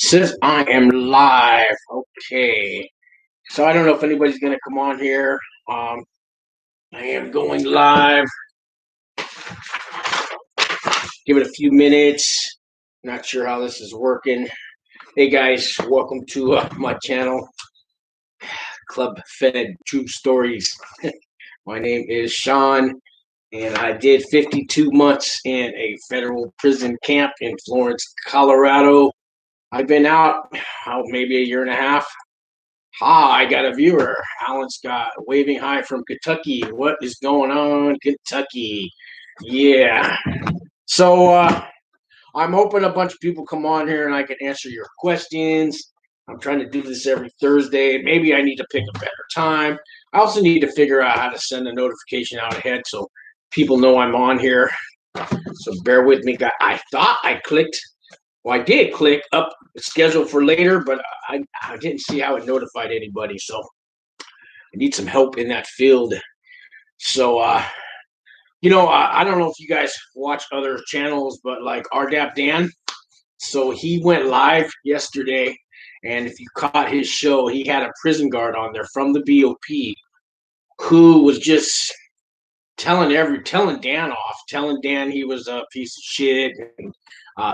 Says I am live. Okay. So I don't know if anybody's gonna come on here. Um, I am going live. Give it a few minutes. Not sure how this is working. Hey guys, welcome to my channel, Club Fed True Stories. My name is Sean, and I did 52 months in a federal prison camp in Florence, Colorado. I've been out maybe a year and a half. I got a viewer. Alan Scott waving hi from Kentucky. What is going on, Kentucky? Yeah. So I'm hoping a bunch of people come on here and I can answer your questions. I'm trying to do this every Thursday. Maybe I need to pick a better time. I also need to figure out how to send a notification out ahead so people know I'm on here. So bear with me, guys. I thought I clicked. Well, I did click up schedule for later, but I didn't see how it notified anybody. So I need some help in that field. So, I don't know if you guys watch other channels, but like RDAP Dan, so he went live yesterday, and if you caught his show, he had a prison guard on there from the BOP who was just telling Dan off, telling Dan he was a piece of shit. And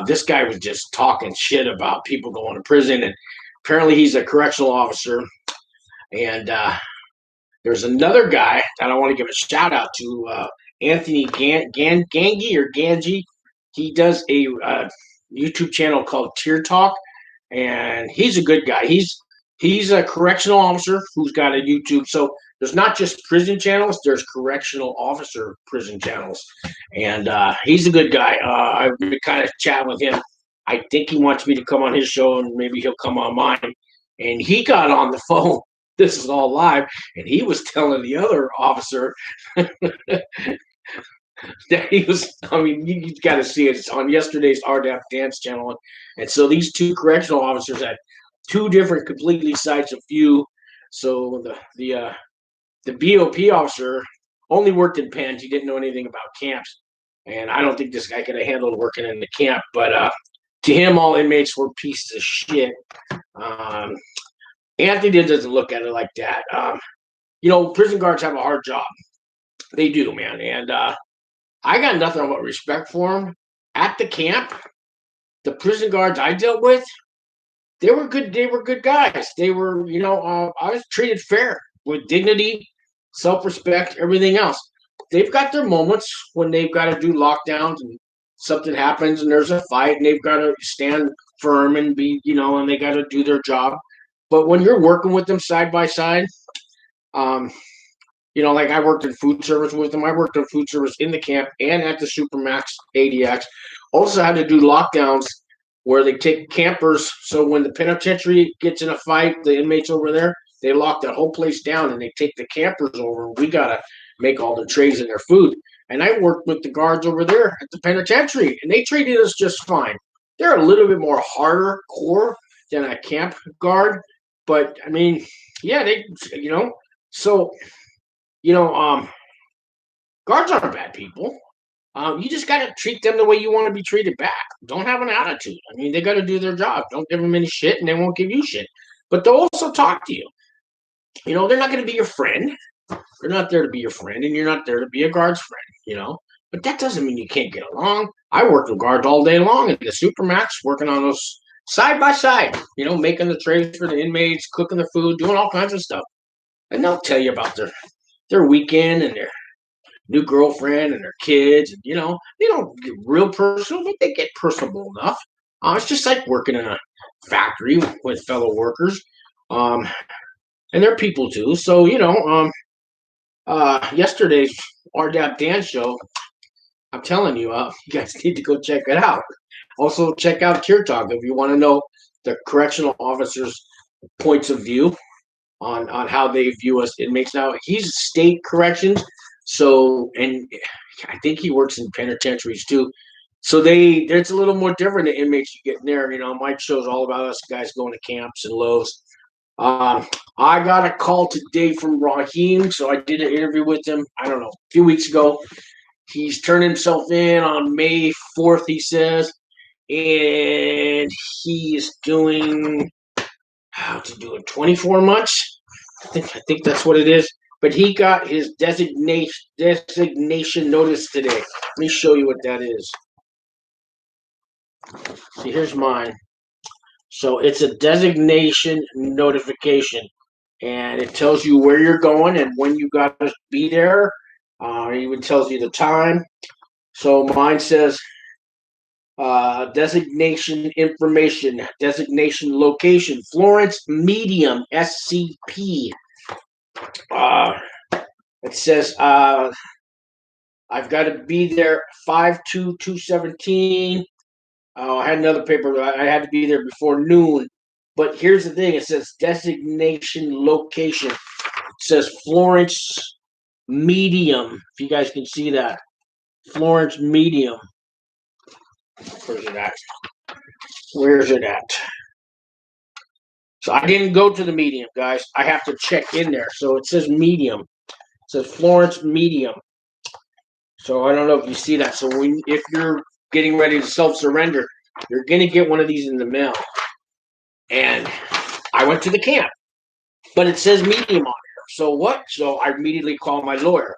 this guy was just talking shit about people going to prison, and apparently he's a correctional officer. And there's another guy that I want to give a shout out to, Anthony Gangi or Ganji. He does a YouTube channel called Tear Talk, and he's a good guy. He's a correctional officer who's got a YouTube. So there's not just prison channels. There's correctional officer prison channels, and he's a good guy. I've been kind of chatting with him. I think he wants me to come on his show, and maybe he'll come on mine. And he got on the phone. This is all live, and he was telling the other officer that he was. I mean, you got to see it. It's on yesterday's RDAP Dance channel, and so these two correctional officers had two different completely sides of view. So the BOP officer only worked in pens. He didn't know anything about camps, and I don't think this guy could have handled working in the camp. But to him, all inmates were pieces of shit. Um, Anthony doesn't look at it like that. Prison guards have a hard job. They do, man, and I got nothing but respect for them. At the camp, the prison guards I dealt with, they were good. They were good guys. They were, I was treated fair with dignity, self-respect, everything else. They've got their moments when they've got to do lockdowns and something happens and there's a fight and they've got to stand firm and be, and they got to do their job. But when you're working with them side by side, um, like I worked in food service with them. I worked in food service in the camp and at the Supermax ADX. Also had to do lockdowns where they take campers. So when the penitentiary gets in a fight, the inmates over there, they lock that whole place down and they take the campers over. We got to make all the trays and their food. And I worked with the guards over there at the penitentiary, and they treated us just fine. They're a little bit more harder core than a camp guard. But, I mean, yeah, so guards aren't bad people. You just got to treat them the way you want to be treated back. Don't have an attitude. I mean, they got to do their job. Don't give them any shit, and they won't give you shit. But they'll also talk to you. They're not going to be your friend. They're not there to be your friend, and you're not there to be a guard's friend. But that doesn't mean you can't get along. I worked with guards all day long in the Supermax, working on those side by side, making the trays for the inmates, cooking the food, doing all kinds of stuff. And they'll tell you about their weekend and their new girlfriend and their kids. And, they don't get real personal, but they get personable enough. It's just like working in a factory with fellow workers. And they're people too. So, yesterday's RDAP dance show, I'm telling you, you guys need to go check it out. Also, check out Tear Talk if you want to know the correctional officers' points of view on how they view us inmates. Now, he's state corrections, so, and I think he works in penitentiaries too. So there's a little more different than inmates you get in there. My show's all about us guys going to camps and lows. I got a call today from Raheem, so I did an interview with him, I don't know, a few weeks ago. He's turned himself in on May 4th, he says. and he is doing, how to do it, 24 months. I think that's what it is. But he got his designation notice today. Let me show you what that is. See, here's mine. So it's a designation notification, and it tells you where you're going and when you got to be there. It even tells you the time. So mine says designation information, designation location, Florence Medium, SCP. It says I've got to be there 5/2/2/17. I had another paper. I had to be there before noon. But here's the thing. It says designation location. It says Florence Medium. If you guys can see that. Florence Medium. Where's it at? Where's it at? So I didn't go to the medium, guys. I have to check in there. So it says medium. It says Florence Medium. So I don't know if you see that. So if you're getting ready to self-surrender, you're going to get one of these in the mail. And I went to the camp, but it says medium on there. So what? So I immediately called my lawyer.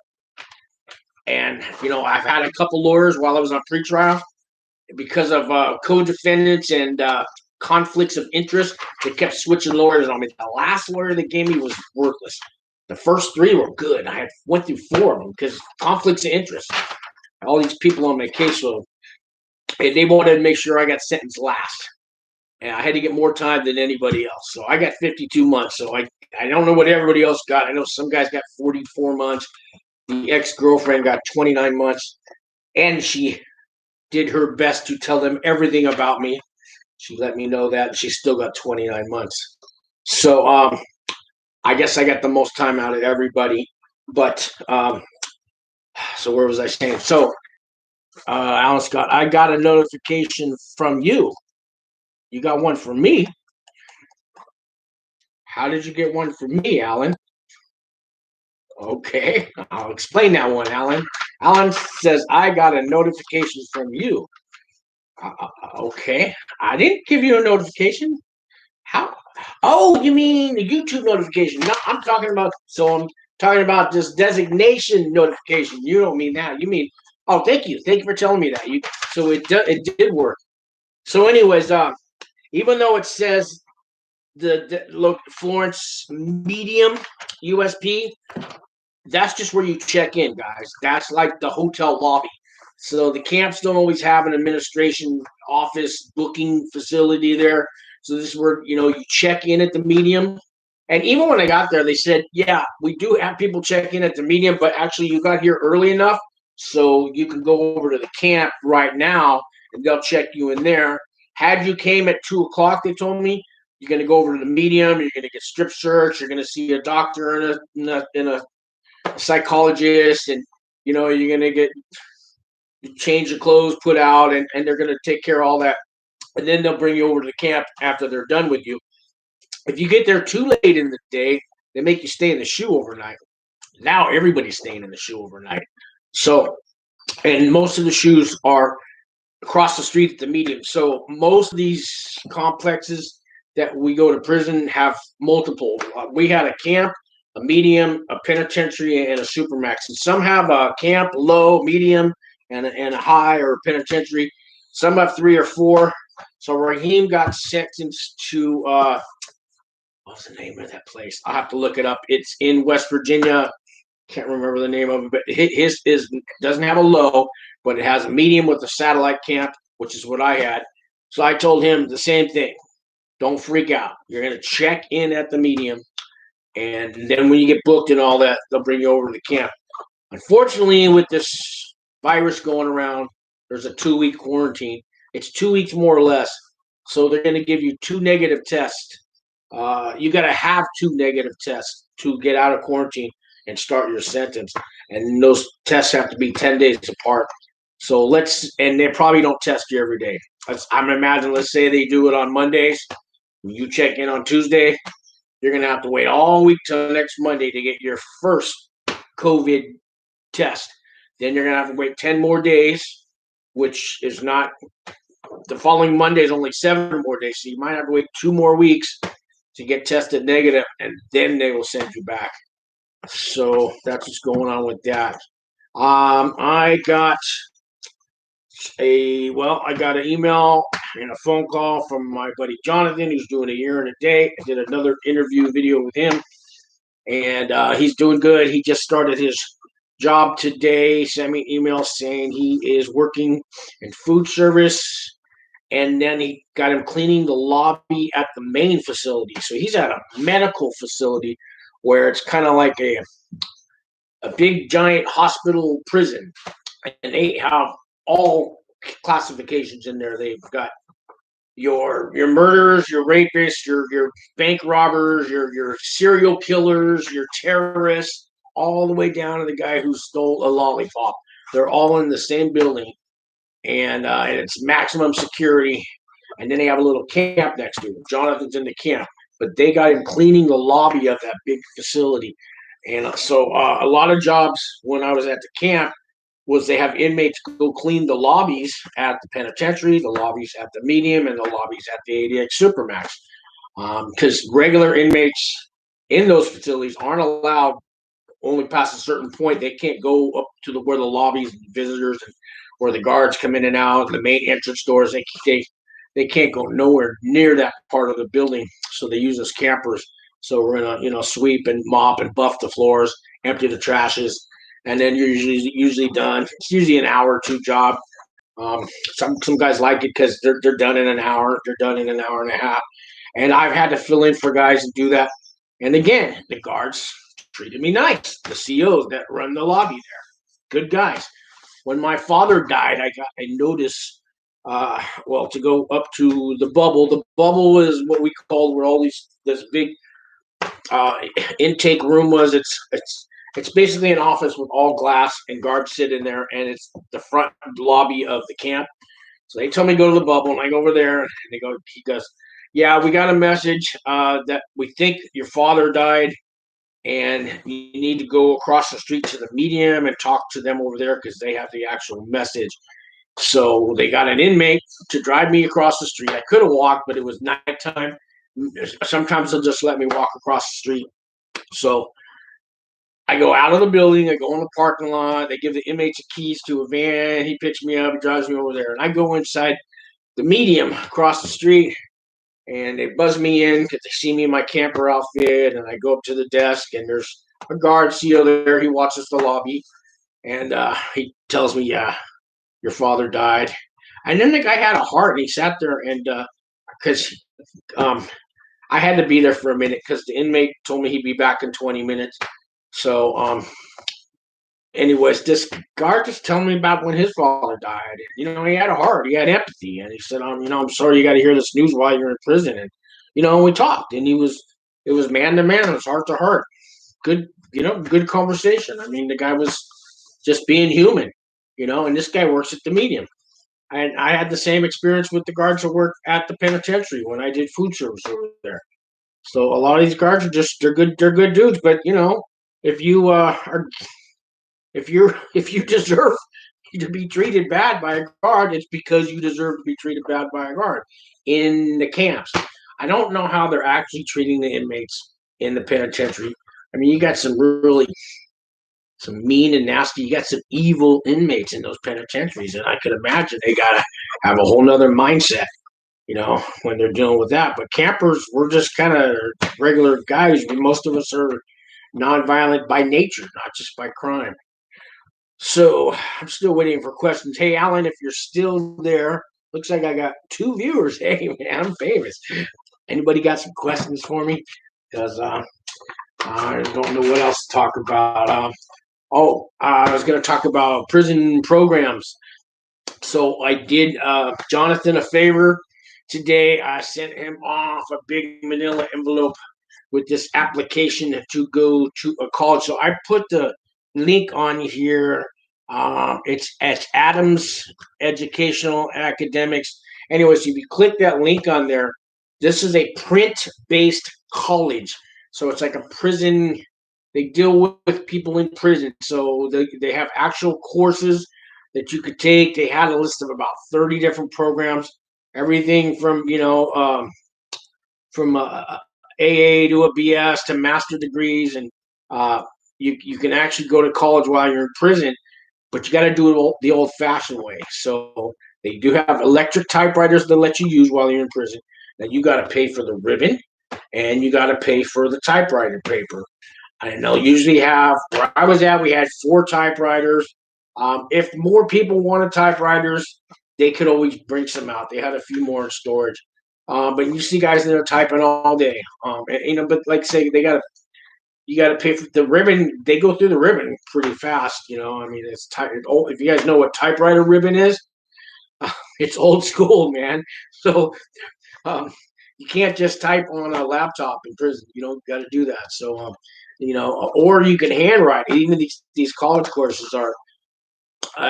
And, I've had a couple lawyers while I was on pretrial because of co-defendants and conflicts of interest. They kept switching lawyers on me. The last lawyer they gave me was worthless. The first three were good. I went through four of them because conflicts of interest. All these people on my case, so they wanted to make sure I got sentenced last. And I had to get more time than anybody else. So I got 52 months. So I don't know what everybody else got. I know some guys got 44 months. The ex-girlfriend got 29 months. And she did her best to tell them everything about me. She let me know that. She still got 29 months. So I guess I got the most time out of everybody. But so where was I saying? So Alan Scott, I got a notification from you. You got one from me. How did you get one from me, Alan? Okay, I'll explain that one, Alan. Alan says, I got a notification from you. Okay, I didn't give you a notification. How? Oh, you mean the YouTube notification? No, I'm talking about this designation notification. You don't mean that. You mean, oh, thank you for telling me that. So it did work. So, anyways, even though it says look, Florence Medium USP, that's just where you check in, guys. That's like the hotel lobby. So the camps don't always have an administration office booking facility there. So this is where, you check in at the medium. And even when I got there, they said, yeah, we do have people check in at the medium, but actually you got here early enough so you can go over to the camp right now and they'll check you in there. Had you came at 2:00, they told me, you're going to go over to the medium, you're going to get strip search, you're going to see a doctor and a psychologist, and, you're going to get change your clothes, put out, and they're going to take care of all that. And then they'll bring you over to the camp after they're done with you. If you get there too late in the day, they make you stay in the shoe overnight. Now everybody's staying in the shoe overnight. So, and most of the shoes are across the street at the medium. So most of these complexes that we go to prison have multiple. We had a camp, a medium, a penitentiary, and a supermax. And some have a camp, low, medium, and a high or penitentiary. Some have 3 or 4. So Raheem got sentenced to what's the name of that place? I'll have to look it up. It's in West Virginia. Can't remember the name of it, but his doesn't have a low, but it has a medium with a satellite camp, which is what I had. So I told him the same thing. Don't freak out. You're going to check in at the medium, and then when you get booked and all that, they'll bring you over to the camp. Unfortunately, with this virus going around, there's a 2-week quarantine. It's 2 weeks more or less. So they're going to give you 2 negative tests. You got to have 2 negative tests to get out of quarantine and start your sentence. And those tests have to be 10 days apart. So and they probably don't test you every day. I'm imagining, let's say they do it on Mondays. You check in on Tuesday, you're going to have to wait all week till next Monday to get your first COVID test. Then you're going to have to wait 10 more days, which is not the following Monday is only 7 more days, so you might have to wait 2 more weeks to get tested negative, and then they will send you back. So that's what's going on with that. I got an email and a phone call from my buddy Jonathan, who's doing a year and a day. I did another interview video with him, and he's doing good. He just started his job today. Sent me an email saying he is working in food service, and then he got him cleaning the lobby at the main facility. So he's at a medical facility where it's kind of like a big giant hospital prison, and they have all classifications in there. They've got your murderers, your rapists, your bank robbers, your serial killers, your terrorists, all the way down to the guy who stole a lollipop. They're all in the same building, and it's maximum security. And then they have a little camp next to him. Jonathan's in the camp, but they got him cleaning the lobby of that big facility. And so a lot of jobs when I was at the camp was they have inmates go clean the lobbies at the penitentiary, the lobbies at the medium, and the lobbies at the ADX Supermax. Because regular inmates in those facilities aren't allowed only past a certain point. They can't go up to where the lobbies and visitors and where the guards come in and out, the main entrance doors. They can't go nowhere near that part of the building. So they use us campers. So we're gonna sweep and mop and buff the floors, empty the trashes, and then you're usually done. It's usually an hour or two job. Some guys like it because they're done in an hour. They're done in an hour and a half. And I've had to fill in for guys and do that. And again, the guards treated me nice. The COs that run the lobby there, good guys. When my father died, I got a notice. To go up to the bubble. The bubble is what we call where all this big intake room was. It's basically an office with all glass and guards sit in there, and it's the front lobby of the camp. So they told me to go to the bubble, and I go over there, and he goes, yeah, we got a message that we think your father died, and you need to go across the street to the medium and talk to them over there because they have the actual message. So they got an inmate to drive me across the street. I could have walked, but it was nighttime. Sometimes they'll just let me walk across the street. So I go out of the building. I go in the parking lot. They give the inmates the keys to a van. He picks me up. He drives me over there. And I go inside the medium across the street. And they buzz me in because they see me in my camper outfit. And I go up to the desk. And there's a guard CO there. He watches the lobby. And he tells me, yeah, your father died. And then the guy had a heart. And he sat there and because I had to be there for a minute because the inmate told me he'd be back in 20 minutes. So, anyways, this guard just telling me about when his father died. He had a heart. He had empathy. And he said, I'm sorry you got to hear this news while you're in prison. And, we talked. And it was man to man. It was heart to heart. Good, good conversation. I mean, the guy was just being human, and this guy works at the medium. And I had the same experience with the guards that work at the penitentiary when I did food service over there. So a lot of these guards are they're good dudes. But if you if you deserve to be treated bad by a guard, it's because you deserve to be treated bad by a guard in the camps. I don't know how they're actually treating the inmates in the penitentiary. I mean, you got some mean and nasty. You got some evil inmates in those penitentiaries, and I could imagine they gotta have a whole nother mindset, when they're dealing with that. But campers, we're just kind of regular guys. Most of us are nonviolent by nature, not just by crime. So I'm still waiting for questions. Hey, Alan, if you're still there, looks like I got 2 viewers. Hey, man, I'm famous. Anybody got some questions for me? Because I don't know what else to talk about. I was going to talk about prison programs. So I did Jonathan a favor today. I sent him off a big manila envelope with this application to go to a college. So I put the link on here. It's at Adams Educational Academics. Anyways, if you click that link on there, this is a print-based college. So it's like a prison. They deal with people in prison. So they have actual courses that you could take. They had a list of about 30 different programs. everything from from AA to a BS to master degrees, and you can actually go to college while you're in prison, but you got to do it the old-fashioned way. So they do have electric typewriters that let you use while you're in prison. Now you got to pay for the ribbon, and you got to pay for the typewriter paper. And they'll usually have, where I was at, we had 4 typewriters. If more people wanted typewriters, they could always bring some out. They had a few more in storage. But you see guys that are typing all day. But like say you got to pay for the ribbon. They go through the ribbon pretty fast. I mean, it's old. If you guys know what typewriter ribbon is, it's old school, man. So um, you can't just type on a laptop in prison. You don't got to do that. So or you can handwrite. Even these college courses are.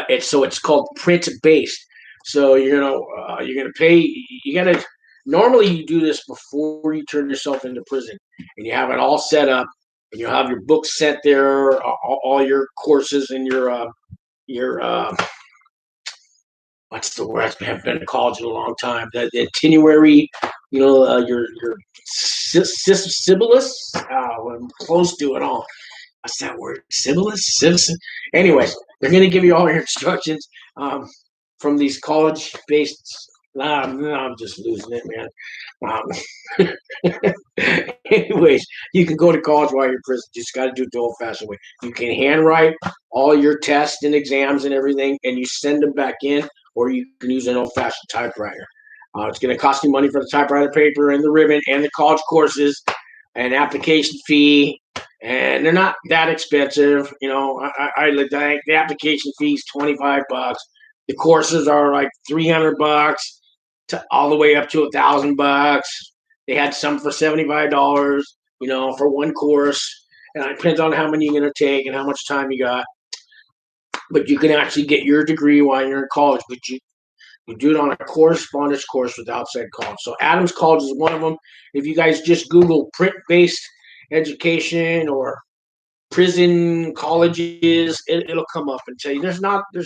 It's called print based. So you're gonna pay. You gotta normally you do this before you turn yourself into prison, and you have it all set up, and you'll have your books sent there, all your courses, and your what's the word? I haven't been to college in a long time. The itinerary, your syllabus. I'm close to it all. What's that word? Syllabus? Anyways, they're going to give you all your instructions from these college-based. I'm just losing it, man. Anyways, you can go to college while you're in prison. You just got to do it the old-fashioned way. You can handwrite all your tests and exams and everything, and you send them back in, or you can use an old-fashioned typewriter. It's going to cost you money for the typewriter paper and the ribbon and the college courses, an application fee. And they're not that expensive. I the application fee is $25. The courses are like $300 to all the way up to $1,000. They had some for $75, for one course. And it depends on how many you're going to take and how much time you got. But you can actually get your degree while you're in college. But you do it on a correspondence course with outside college. So Adams College is one of them. If you guys just Google print-based education or prison colleges, it'll come up and tell you. There's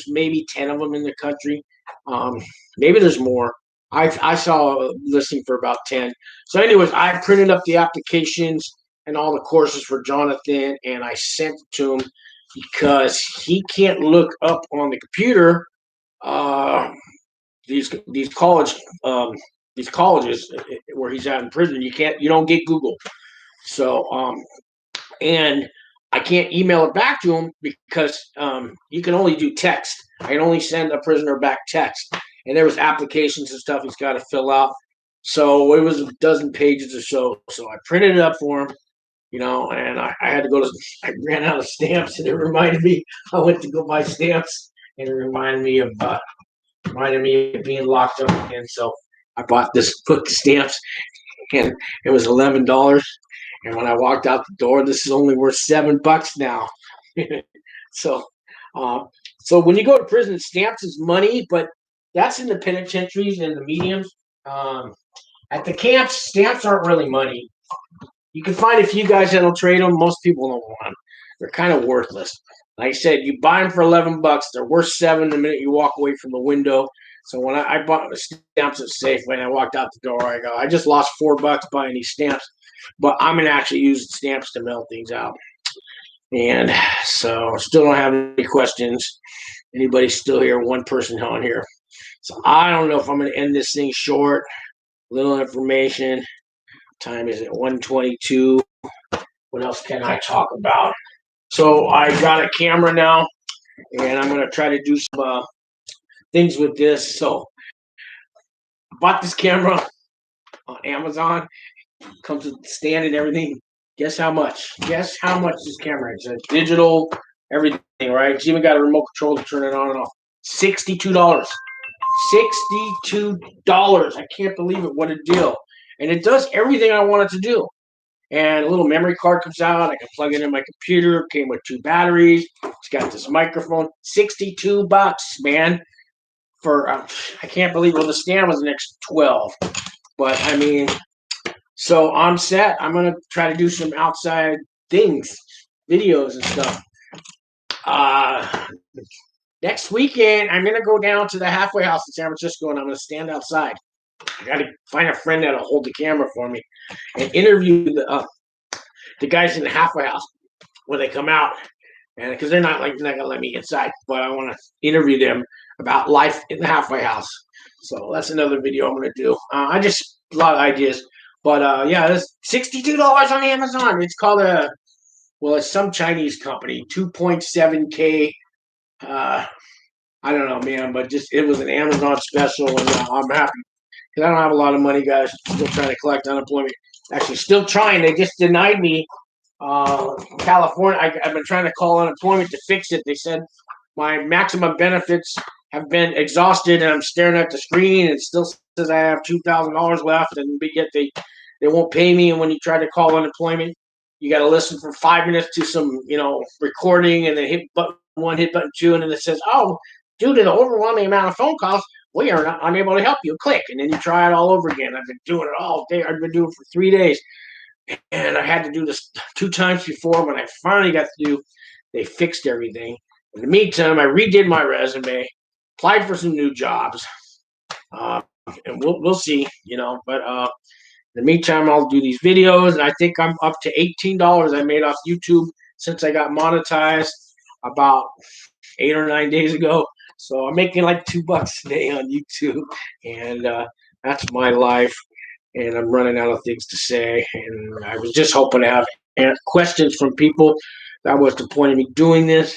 maybe 10 of them in the country. Maybe there's more. I saw a listing for about 10. So anyways, I printed up the applications and all the courses for Jonathan, and I sent it to him because he can't look up on the computer these colleges where he's at in prison. You don't get Google. So and I can't email it back to him because you can only do text. I can only send a prisoner back text. And there was applications and stuff he's got to fill out. So it was a dozen pages or so. So I printed it up for him, and I had to I ran out of stamps, and it reminded me, I went to go buy stamps, and it reminded me of being locked up again. So I bought this book of stamps, and it was $11. And when I walked out the door, this is only worth $7 now. So when you go to prison, stamps is money, but that's in the penitentiaries and the mediums. At the camps, stamps aren't really money. You can find a few guys that'll trade them. Most people don't want them. They're kind of worthless. Like I said, you buy them for $11. They're worth $7 the minute you walk away from the window. So when I bought the stamps at Safeway and I walked out the door, I just lost $4 buying these stamps. But I'm going to actually use the stamps to mail things out. And so still don't have any questions. Anybody's still here? One person on here. So I don't know if I'm going to end this thing short. Little information. Time is at 1:22. What else can I talk about? So I got a camera now, and I'm going to try to do some things with this. So I bought this camera on Amazon. Comes with the stand and everything. Guess how much? Guess how much this camera is? It's digital, everything, right? It's even got a remote control to turn it on and off. $62. $62. I can't believe it. What a deal. And it does everything I want it to do. And a little memory card comes out. I can plug it in my computer. It came with 2 batteries. It's got this microphone. $62, man. For I can't believe. Well, the stand was the next 12. But I mean, so I'm set. I'm gonna try to do some outside things, videos and stuff. Next weekend, I'm gonna go down to the halfway house in San Francisco, and I'm gonna stand outside. I got to find a friend that'll hold the camera for me and interview the guys in the halfway house when they come out, and because they're not gonna let me inside, but I want to interview them about life in the halfway house. So that's another video I'm gonna do. I just a lot of ideas, but yeah, there's $62 on Amazon. It's called it's some Chinese company, 2.7K. I don't know, man, but just it was an Amazon special, and I'm happy because I don't have a lot of money, guys. Still trying to collect unemployment. Actually, still trying. They just denied me. California, I've been trying to call unemployment to fix it. They said my maximum benefits have been exhausted, and I'm staring at the screen, and it still says I have $2,000 left, and yet they won't pay me. And when you try to call unemployment, you got to listen for 5 minutes to some recording, and then hit button one, hit button two, and then it says, "Oh, due to the overwhelming amount of phone calls, we are not unable to help you." Click, and then you try it all over again. I've been doing it all day. I've been doing it for 3 days. And I had to do this 2 times before. When I finally got to do, they fixed everything. In the meantime, I redid my resume, applied for some new jobs, and we'll see, But in the meantime, I'll do these videos, and I think I'm up to $18 I made off YouTube since I got monetized about 8 or 9 days ago. So I'm making like $2 a day on YouTube, and that's my life. And I'm running out of things to say. And I was just hoping to have questions from people. That was the point of me doing this.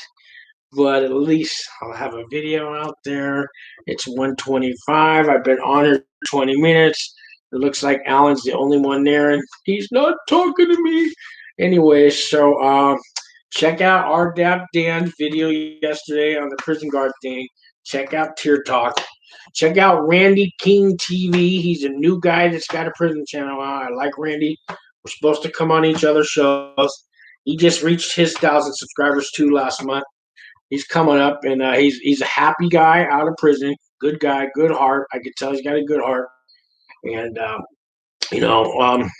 But at least I'll have a video out there. It's 1:25. I've been on here 20 minutes. It looks like Alan's the only one there, and he's not talking to me. Anyway, so check out RDAP Dan's video yesterday on the prison guard thing. Check out Tear Talk. Check out Randy King TV. He's a new guy that's got a prison channel. I like Randy. We're supposed to come on each other's shows. He just reached his 1,000 subscribers too last month. He's coming up, and he's a happy guy out of prison. Good guy, good heart. I can tell he's got a good heart. And you know, um,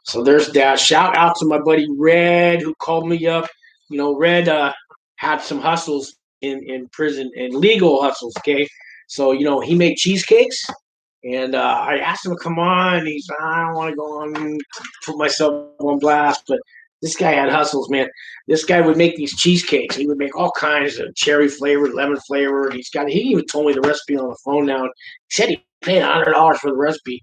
so there's that. Shout out to my buddy Red who called me up. Red had some hustles in prison and legal hustles. Okay, so he made cheesecakes, and I asked him to come on. And he's I don't want to go on, put myself on blast, but this guy had hustles, man. This guy would make these cheesecakes. He would make all kinds of cherry flavored, lemon flavored. He even told me the recipe on the phone now. He said he paid $100 for the recipe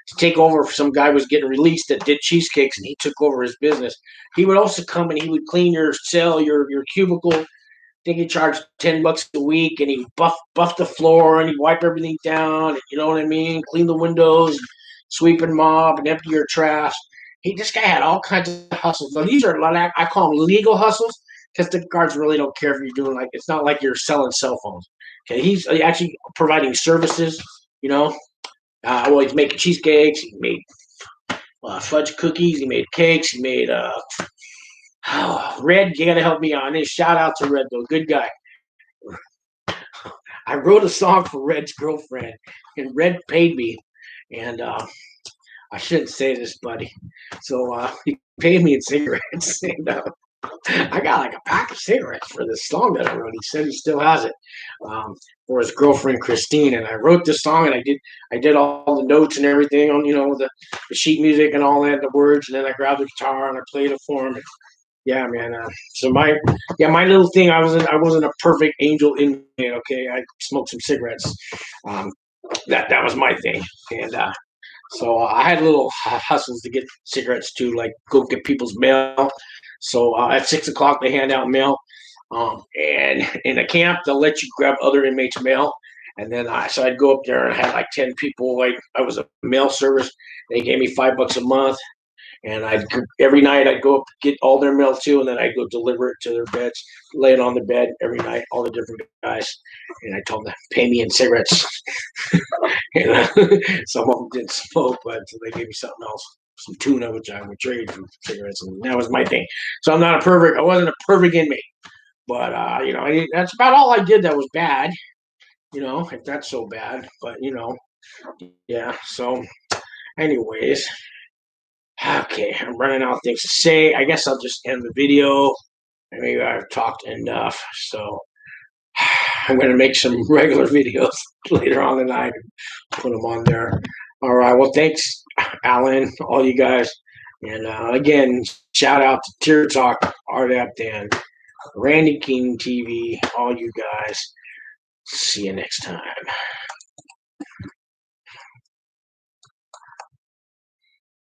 to take over. Some guy was getting released that did cheesecakes, and he took over his business. He would also come and he would clean your cell, your cubicle. I think he charged $10 a week, and he buff the floor, and he'd wipe everything down. And, you know what I mean? Clean the windows, sweep and mop, and empty your trash. This guy had all kinds of hustles. Now, these are I call them legal hustles because the guards really don't care if you're doing it's not like you're selling cell phones. Okay, he's actually providing services. He's making cheesecakes. He made fudge cookies. He made cakes. He made Red. You gotta help me out. And shout out to Red though, good guy. I wrote a song for Red's girlfriend, and Red paid me, and I shouldn't say this, buddy. So he paid me in cigarettes. And, I got like a pack of cigarettes for this song that I wrote. He said he still has it for his girlfriend Christine. And I wrote this song, and I did all the notes and everything on the sheet music and all that, the words. And then I grabbed the guitar and I played it for him. And, yeah, man. So my little thing. I wasn't a perfect angel inmate. Okay, I smoked some cigarettes. That was my thing, and. So I had little hustles to get cigarettes too, like go get people's mail. So at 6 o'clock they hand out mail, and in the camp they'll let you grab other inmates' mail. And then I'd go up there and I had like 10 people. Like I was a mail service. They gave me $5 a month, and every night I'd go up get all their mail too, and then I'd go deliver it to their beds, lay it on the bed every night, all the different guys. And I told them, pay me in cigarettes. And, some of them didn't smoke, but so they gave me something else, some tuna, which I would trade for cigarettes, and that was my thing. So I wasn't a perfect inmate, but that's about all I did that was bad. If that's so bad, but yeah. So, anyways. Okay, I'm running out of things to say. I guess I'll just end the video. Maybe I've talked enough. So I'm going to make some regular videos later on tonight and put them on there. All right. Well, thanks, Alan, all you guys. And again, shout out to Tear Talk, Art and Randy King TV, all you guys. See you next time.